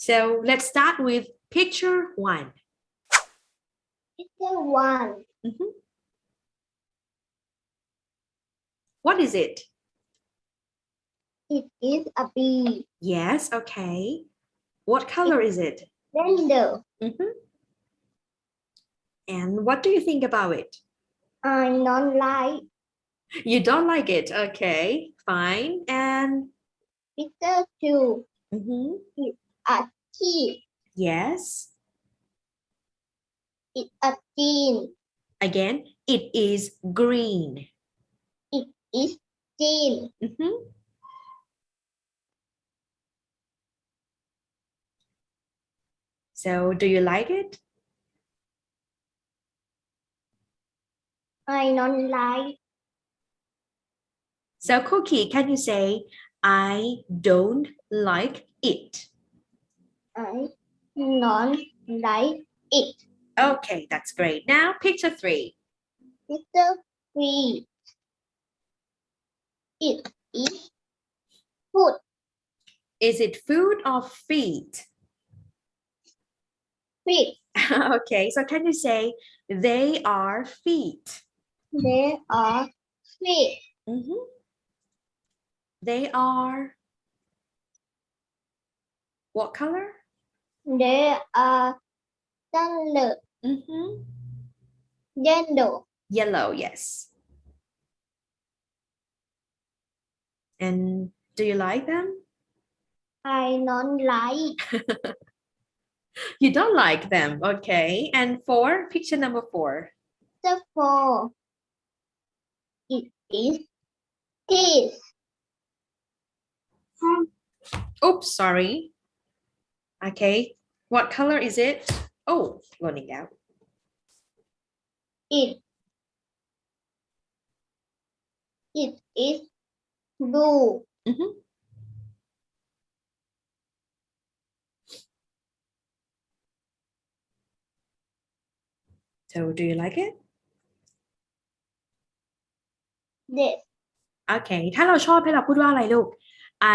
So let's start with picture 1. Picture 1. Mhm. What is it? It is a bee. Yes, okay. What color is it? Render. Mhm. And what do you think about it? I don't like. You don't like it, okay, fine. And Picture 2. mhm. It's a sheep. Yes, It's a jean. again, it is green. It is jean. Mhm. So do you like it? I don't like. So Cookie, can you say I don't like it? I don't like it. Okay, that's great. Now picture 3. Picture 3. It is food. Is it food or feet? Feet. Okay, so can you say they are feet? They are feet. Mhm. They are what color? They are color. Mhm. Yellow. Yellow, yes. And do you like them? I don't like. You don't like them, okay. And 4, picture number 4. Picture 4. It is this. Oops, sorry. Okay, what color is it? Oh, running out. It is blue. Mhm. So do you like it? This. โอเค ถ้าเราชอบให้เราพูดว่าอะไรลูก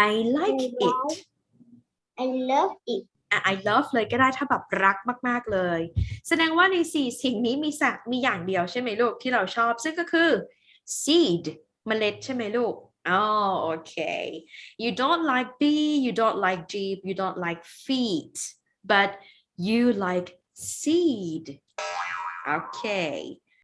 I like I it like. I love it. I love เลยก็ได้ถ้าแบบรักมากๆเลย แสดงว่าใน4สิ่งนี้มีอย่างเดียวใช่ไหมลูกที่เราชอบซึ่งก็คือ seed เมล็ดใช่ไหมลูก Oh, okay. You don't like bee, you don't like jeep, you don't like feet, but you like seed. Okay.